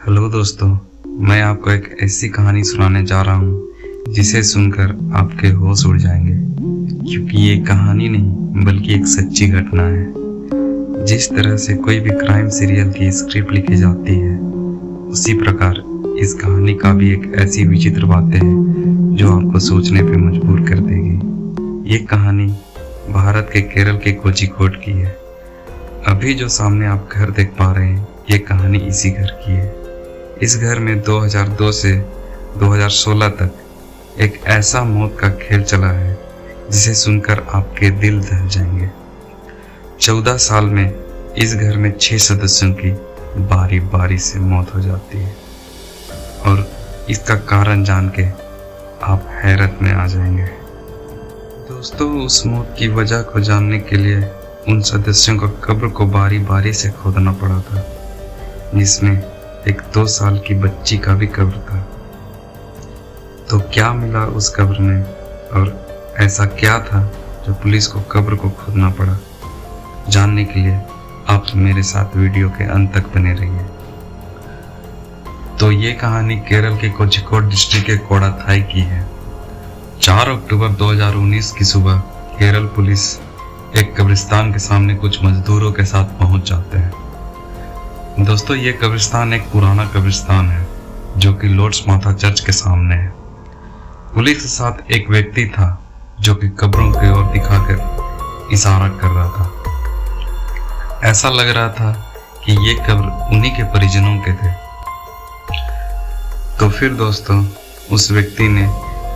Hello दोस्तों, मैं आपको एक ऐसी कहानी सुनाने जा रहा हूँ जिसे सुनकर आपके होश उड़ जाएंगे, क्योंकि ये कहानी नहीं बल्कि एक सच्ची घटना है। जिस तरह से कोई भी क्राइम सीरियल की स्क्रिप्ट लिखी जाती है, उसी प्रकार इस कहानी का भी एक ऐसी विचित्र बातें हैं जो आपको सोचने पे मजबूर कर देगी। ये कहानी भारत के केरल के कोझिकोड की है। अभी जो सामने आप घर देख पा रहे हैं, ये कहानी इसी घर की है। इस घर में 2002 से 2016 तक एक ऐसा मौत का खेल चला है जिसे सुनकर आपके दिल दहल जाएंगे। 14 साल में इस घर में 6 सदस्यों की बारी बारी से मौत हो जाती है और इसका कारण जान के आप हैरत में आ जाएंगे। दोस्तों, उस मौत की वजह को जानने के लिए उन सदस्यों का कब्र को बारी बारी से खोदना पड़ा था, जिसमें एक 2 साल की बच्ची का भी कब्र था। तो क्या मिला उस कब्र में और ऐसा क्या था जो पुलिस को कब्र को खोदना पड़ा? जानने के लिए आप मेरे साथ वीडियो के अंत तक बने रहिए। तो ये कहानी केरल के कोझिकोड डिस्ट्रिक्ट के कोडाथाई की है। 4 अक्टूबर 2019 की सुबह केरल पुलिस एक कब्रिस्तान के सामने कुछ मजदूरों के साथ पहुंच जाते हैं। दोस्तों, ये कब्रिस्तान एक पुराना कब्रिस्तान है जो कि लॉर्ड्स माता चर्च के सामने है। पुलिस के साथ एक व्यक्ति था जो कि कब्रों की ओर दिखाकर इशारा कर रहा था। ऐसा लग रहा था कि ये कब्र उन्हीं के परिजनों के थे। तो फिर दोस्तों, उस व्यक्ति ने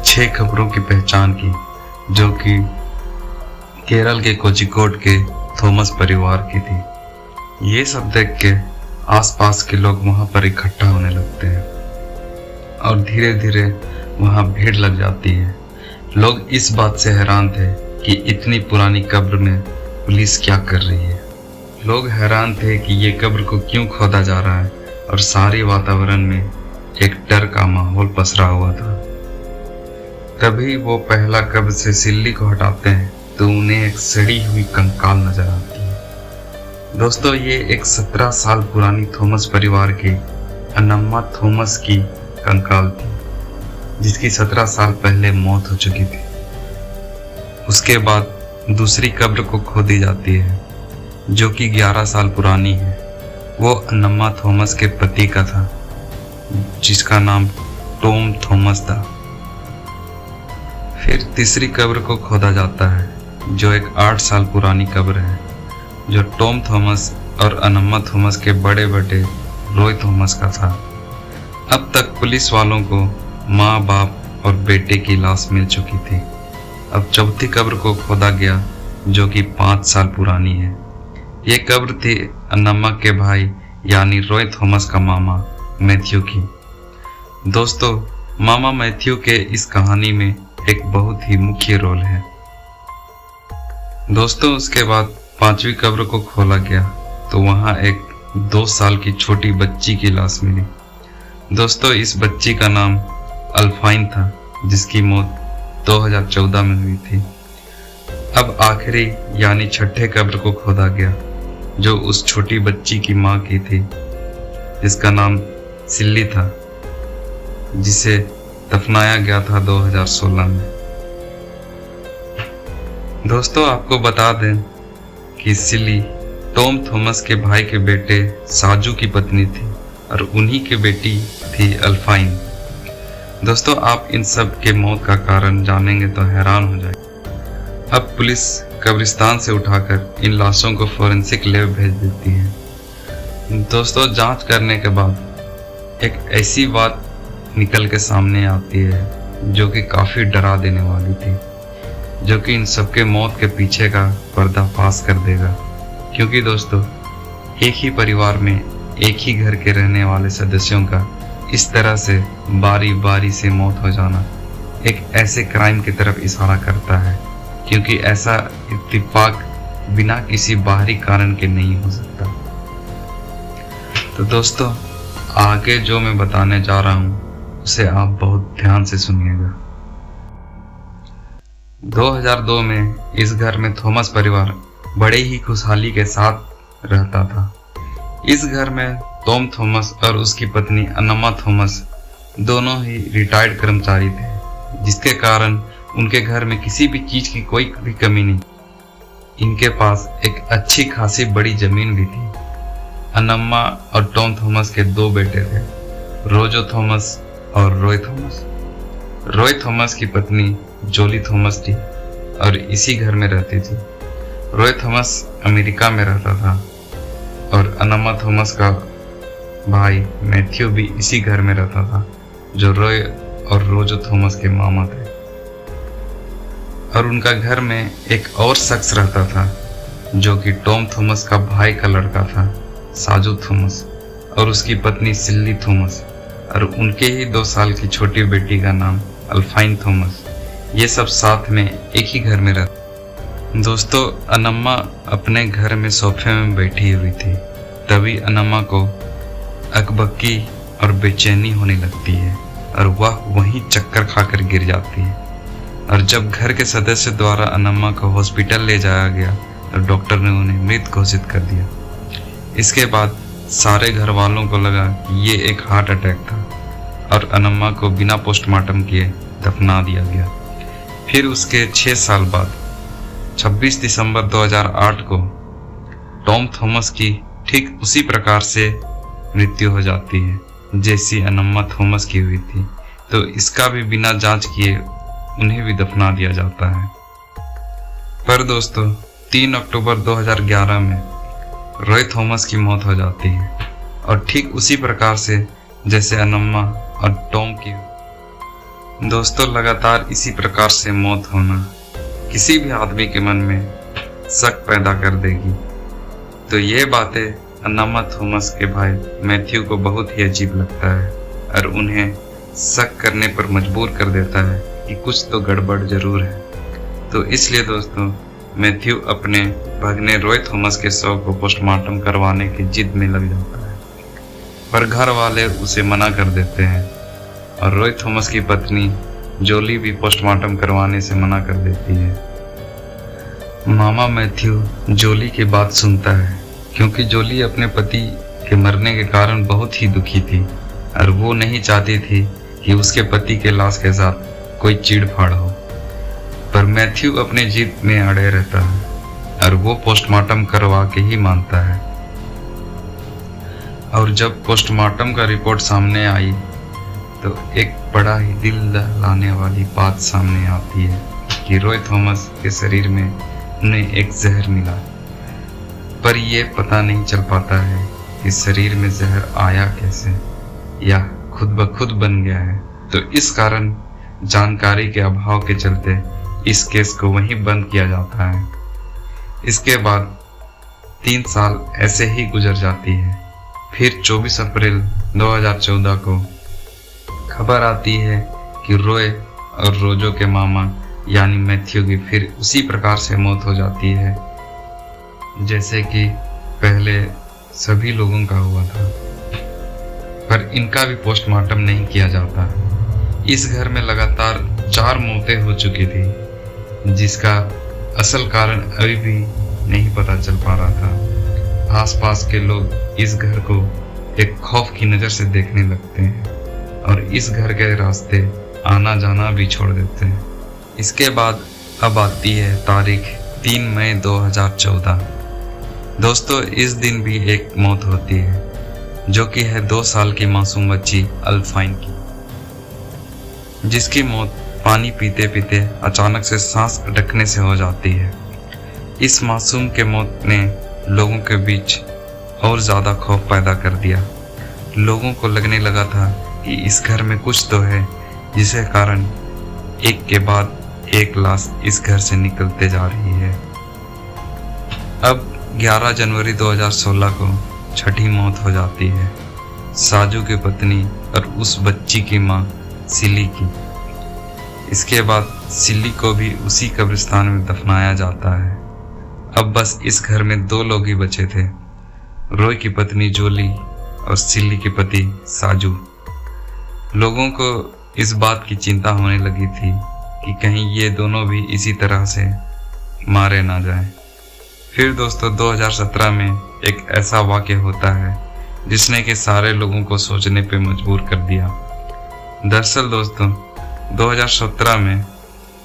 6 कब्रों की पहचान की जो कि केरल के कोझिकोड के थॉमस परिवार की थी। ये सब देख के आसपास के लोग वहां पर इकट्ठा होने लगते हैं और धीरे धीरे वहां भीड़ लग जाती है। लोग इस बात से हैरान थे कि इतनी पुरानी कब्र में पुलिस क्या कर रही है। लोग हैरान थे कि ये कब्र को क्यों खोदा जा रहा है और सारे वातावरण में एक डर का माहौल पसरा हुआ था। तभी वो पहला कब्र से सिल्ली को हटाते हैं तो उन्हें एक सड़ी हुई कंकाल नजर आती है। दोस्तों, ये एक 17 साल पुरानी थॉमस परिवार की अनम्मा थॉमस की कंकाल थी, जिसकी 17 साल पहले मौत हो चुकी थी। उसके बाद दूसरी कब्र को खोदी जाती है जो कि 11 साल पुरानी है। वो अनम्मा थॉमस के पति का था, जिसका नाम टॉम थॉमस था। फिर तीसरी कब्र को खोदा जाता है जो एक 8 साल पुरानी कब्र है, जो टॉम थॉमस और अनम्मा थॉमस के बड़े बेटे रॉय थॉमस का था। अब तक पुलिस वालों को माँ, बाप और बेटे की लाश मिल चुकी थी। अब चौथी कब्र को खोदा गया जो कि 5 साल पुरानी है। ये कब्र थी अनम्मा के भाई यानी रॉय थॉमस का मामा मैथ्यू की। दोस्तों, मामा मैथ्यू के इस कहानी में एक बहुत ही मुख्य रोल है। दोस्तों, उसके बाद 5वीं कब्र को खोला गया तो वहां एक 2 साल की छोटी बच्ची की लाश मिली। दोस्तों, इस बच्ची का नाम अल्फाइन था, जिसकी मौत 2014 में हुई थी। अब आखिरी यानी 6ठे कब्र को खोदा गया जो उस छोटी बच्ची की मां की थी, जिसका नाम सिल्ली था, जिसे दफनाया गया था 2016 में। दोस्तों, आपको बता दें कि सिल्ली टॉम थॉमस के भाई के बेटे साजू की पत्नी थी और उन्हीं की बेटी थी अल्फाइन। दोस्तों, आप इन सब के मौत का कारण जानेंगे तो हैरान हो जाएंगे। अब पुलिस कब्रिस्तान से उठाकर इन लाशों को फोरेंसिक लैब भेज देती है। दोस्तों, जांच करने के बाद एक ऐसी बात निकल के सामने आती है जो कि काफी डरा देने वाली थी, जो कि इन सबके मौत के पीछे का पर्दाफाश कर देगा। क्योंकि दोस्तों, एक ही परिवार में एक ही घर के रहने वाले सदस्यों का इस तरह से बारी बारी से मौत हो जाना एक ऐसे क्राइम की तरफ इशारा करता है, क्योंकि ऐसा इत्तेफाक बिना किसी बाहरी कारण के नहीं हो सकता। तो दोस्तों, आगे जो मैं बताने जा रहा हूँ उसे आप बहुत ध्यान से सुनिएगा। 2002 में इस घर में थॉमस परिवार बड़े ही खुशहाली के साथ रहता था। इस घर में टॉम थॉमस और उसकी पत्नी अनम्मा थॉमस दोनों ही रिटायर्ड कर्मचारी थे, जिसके कारण उनके घर में किसी भी चीज की कोई भी कमी नहीं। इनके पास एक अच्छी खासी बड़ी जमीन भी थी। अनम्मा और टॉम थॉमस के 2 बेटे थे, रोजो थॉमस और रॉय थॉमस। रॉय थॉमस की पत्नी जोली थॉमस थी और इसी घर में रहती थी। रॉय थॉमस अमेरिका में रहता था और अनम्मा थॉमस का भाई मैथ्यू भी इसी घर में रहता था, जो रॉय और रोजो थॉमस के मामा थे। और उनका घर में एक और शख्स रहता था, जो कि टॉम थॉमस का भाई का लड़का था, साजू थॉमस, और उसकी पत्नी सिल्ली थॉमस, और उनके ही 2 साल की छोटी बेटी का नाम अल्फाइन थॉमस। ये सब साथ में एक ही घर में रहते। दोस्तों, अनम्मा अपने घर में सोफे में बैठी हुई थी। तभी अनम्मा को अकबकी और बेचैनी होने लगती है और वह वहीं चक्कर खाकर गिर जाती है। और जब घर के सदस्य द्वारा अनम्मा को हॉस्पिटल ले जाया गया तो डॉक्टर ने उन्हें मृत घोषित कर दिया। इसके बाद सारे घर वालों को लगा कि ये एक हार्ट अटैक था और अनम्मा को बिना पोस्टमार्टम किए दफना दिया गया। फिर उसके 6 साल बाद 26 दिसंबर 2008 को टॉम थॉमस की ठीक उसी प्रकार से मृत्यु हो जाती है जैसी अनम्मा थॉमस की हुई थी। तो इसका भी बिना जांच किए उन्हें भी दफना दिया जाता है। पर दोस्तों, 3 अक्टूबर 2011 में रॉय थॉमस की मौत हो जाती है और ठीक उसी प्रकार से जैसे अनम्मा और टॉम की। दोस्तों, लगातार इसी प्रकार से मौत होना किसी भी आदमी के मन में शक पैदा कर देगी। तो ये बातें अनम्मा थॉमस के भाई मैथ्यू को बहुत ही अजीब लगता है और उन्हें शक करने पर मजबूर कर देता है कि कुछ तो गड़बड़ जरूर है। तो इसलिए दोस्तों, मैथ्यू अपने भगने रॉय थॉमस के शव को पोस्टमार्टम करवाने की जिद में लग जाता है, पर घर वाले उसे मना कर देते हैं और रॉय थॉमस की पत्नी जोली भी पोस्टमार्टम करवाने से मना कर देती है। मामा मैथ्यू जोली की बात सुनता है क्योंकि जोली अपने पति के मरने के कारण बहुत ही दुखी थी और वो नहीं चाहती थी कि उसके पति के लाश के साथ कोई चीड़-फाड़ हो। पर मैथ्यू अपने जिद में अड़े रहता है और वो पोस्टमार्टम करवा के ही मानता है। और जब पोस्टमार्टम का रिपोर्ट सामने आई तो एक बड़ा ही दिल दहलाने वाली बात सामने आती है कि रॉय थॉमस के शरीर में उन्हें एक जहर मिला। पर यह पता नहीं चल पाता है कि शरीर में जहर आया कैसे या खुद ब खुद बन गया है। तो इस कारण जानकारी के अभाव के चलते इस केस को वहीं बंद किया जाता है। इसके बाद 3 साल ऐसे ही गुजर जाती है। फिर 24 अप्रैल 2014 को खबर आती है कि रॉय और रोजो के मामा यानी मैथ्यू की फिर उसी प्रकार से मौत हो जाती है जैसे कि पहले सभी लोगों का हुआ था। पर इनका भी पोस्टमार्टम नहीं किया जाता। इस घर में लगातार 4 मौतें हो चुकी थी, जिसका असल कारण अभी भी नहीं पता चल पा रहा था। आसपास के लोग इस घर को एक खौफ की नज़र से देखने लगते हैं और इस घर के रास्ते आना जाना भी छोड़ देते हैं। इसके बाद अब आती है तारीख 3 मई 2014। दोस्तों, इस दिन भी एक मौत होती है जो कि है 2 साल की मासूम बच्ची अल्फाइन की, जिसकी मौत पानी पीते पीते अचानक से सांस अटकने से हो जाती है। इस मासूम के मौत ने लोगों के बीच और ज़्यादा खौफ पैदा कर दिया। लोगों को लगने लगा था कि इस घर में कुछ तो है, जिसके कारण एक के बाद एक लाश इस घर से निकलते जा रही है। अब 11 जनवरी 2016 को छठी मौत हो जाती है साजू की पत्नी और उस बच्ची की माँ सिली की। इसके बाद सिली को भी उसी कब्रिस्तान में दफनाया जाता है। अब बस इस घर में 2 लोग ही बचे थे, रॉय की पत्नी जोली और सिली के पति साजू। लोगों को इस बात की चिंता होने लगी थी कि कहीं ये दोनों भी इसी तरह से मारे ना जाएं। फिर दोस्तों 2017 में एक ऐसा वाक़या होता है जिसने कि सारे लोगों को सोचने पे मजबूर कर दिया। दरअसल दोस्तों 2017 में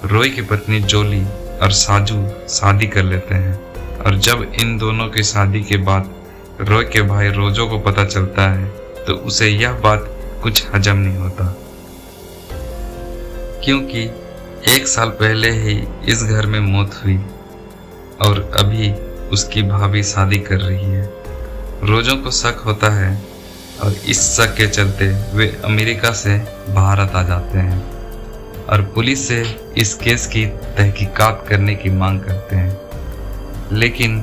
रॉय की पत्नी जोली और साजू शादी कर लेते हैं, और जब इन दोनों की शादी के बाद रॉय के भाई रोजो को पता चलता है तो उसे यह बात कुछ हजम नहीं होता, क्योंकि 1 साल पहले ही इस घर में मौत हुई और अभी उसकी भाभी शादी कर रही है। रोजो को शक होता है और इस शक के चलते वे अमेरिका से भारत आ जाते हैं और पुलिस से इस केस की तहकीकात करने की मांग करते हैं, लेकिन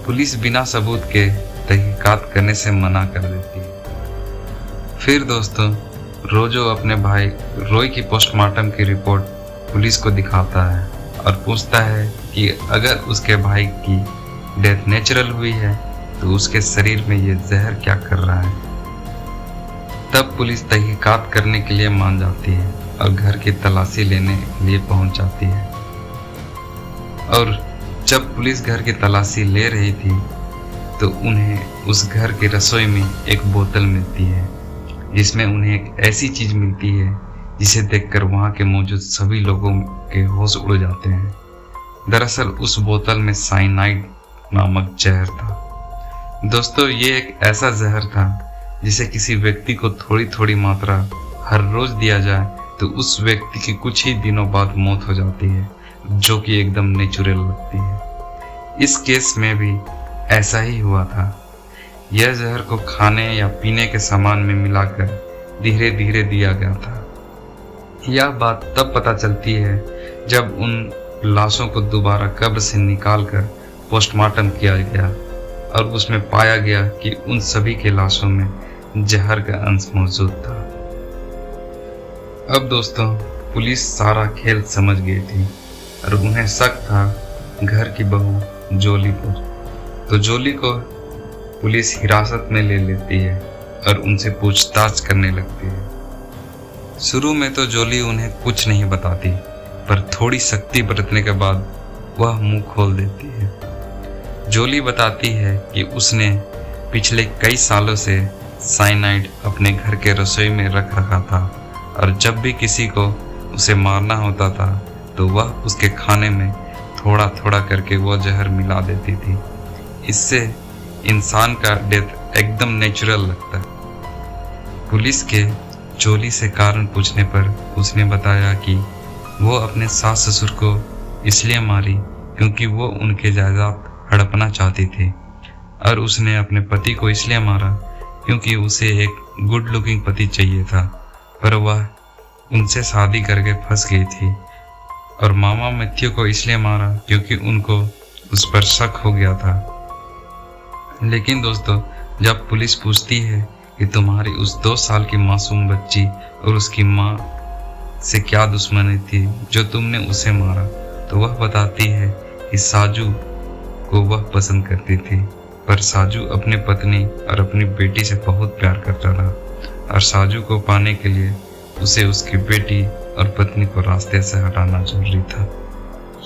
पुलिस बिना सबूत के तहकीकात करने से मना कर देती है। फिर दोस्तों रोजो अपने भाई रॉय की पोस्टमार्टम की रिपोर्ट पुलिस को दिखाता है और पूछता है कि अगर उसके भाई की डेथ नेचुरल हुई है तो उसके शरीर में ये जहर क्या कर रहा है। तब पुलिस तहकीकात करने के लिए मान जाती है और घर की तलाशी लेने के लिए पहुंच जाती है। और जब पुलिस घर की तलाशी ले रही थी तो उन्हें उस घर की रसोई में एक बोतल मिलती है, जिसमें उन्हें एक ऐसी चीज मिलती है जिसे देखकर वहां के मौजूद सभी लोगों के होश उड़ जाते हैं। दरअसल उस बोतल में साइनाइड नामक जहर था। दोस्तों ये एक ऐसा जहर था जिसे किसी व्यक्ति को थोड़ी थोड़ी मात्रा हर रोज दिया जाए तो उस व्यक्ति की कुछ ही दिनों बाद मौत हो जाती है, जो कि एकदम नेचुरल लगती है। इस केस में भी ऐसा ही हुआ था। यह जहर को खाने या पीने के सामान में मिलाकर धीरे धीरे दिया गया था। यह बात तब पता चलती है जब उन लाशों को दोबारा कब्र से निकालकर पोस्टमार्टम किया गया और उसमें पाया गया कि उन सभी के लाशों में जहर का अंश मौजूद था। अब दोस्तों पुलिस सारा खेल समझ गई थी और उन्हें शक था घर की बहू जोली पर, तो जोली को पुलिस हिरासत में ले लेती है और उनसे पूछताछ करने लगती है। शुरू में तो जोली उन्हें कुछ नहीं बताती, पर थोड़ी सख्ती बरतने के बाद वह मुंह खोल देती है। जोली बताती है कि उसने पिछले कई सालों से साइनाइड अपने घर के रसोई में रख रखा था और जब भी किसी को उसे मारना होता था तो वह उसके खाने में थोड़ा थोड़ा करके वह जहर मिला देती थी। इससे इंसान का डेथ एकदम नेचुरल लगता है। पुलिस के जोली से कारण पूछने पर उसने बताया कि वो अपने सास ससुर को इसलिए मारी क्योंकि वो उनके जायदाद हड़पना चाहती थी, और उसने अपने पति को इसलिए मारा क्योंकि उसे एक गुड लुकिंग पति चाहिए था, पर वह उनसे शादी करके फंस गई थी। और मामा मैथ्यू को इसलिए मारा क्योंकि उनको उस पर शक हो गया था। लेकिन दोस्तों जब पुलिस पूछती है कि तुम्हारी उस 2 साल की मासूम बच्ची और उसकी माँ से क्या दुश्मनी थी जो तुमने उसे मारा, तो वह बताती है कि साजू को वह पसंद करती थी, पर साजू अपनी पत्नी और अपनी बेटी से बहुत प्यार करता था और साजू को पाने के लिए उसे उसकी बेटी और पत्नी को रास्ते से हटाना जरूरी था।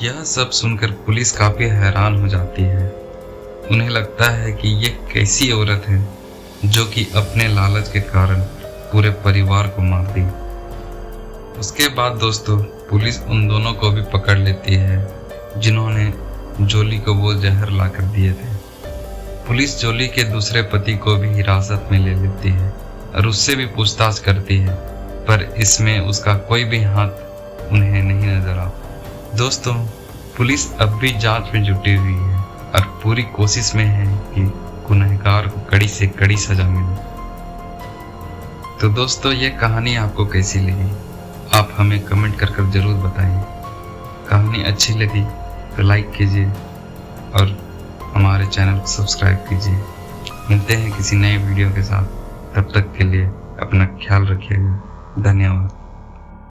यह सब सुनकर पुलिस काफी हैरान हो जाती है। उन्हें लगता है कि यह कैसी औरत है जो कि अपने लालच के कारण पूरे परिवार को मार दी। उसके बाद दोस्तों पुलिस उन दोनों को भी पकड़ लेती है जिन्होंने जोली को वो जहर लाकर दिए थे। पुलिस जोली के दूसरे पति को भी हिरासत में ले लेती है और उससे भी पूछताछ करती है, पर इसमें उसका कोई भी हाथ उन्हें नहीं नजर आता। दोस्तों पुलिस अब भी जांच में जुटी हुई है और पूरी कोशिश में है कि गुनहगार को कड़ी से कड़ी सजा मिले। तो दोस्तों ये कहानी आपको कैसी लगी आप हमें कमेंट कर जरूर बताइए। कहानी अच्छी लगी तो लाइक कीजिए और हमारे चैनल को सब्सक्राइब कीजिए। मिलते हैं किसी नए वीडियो के साथ, तब तक के लिए अपना ख्याल रखिएगा। धन्यवाद।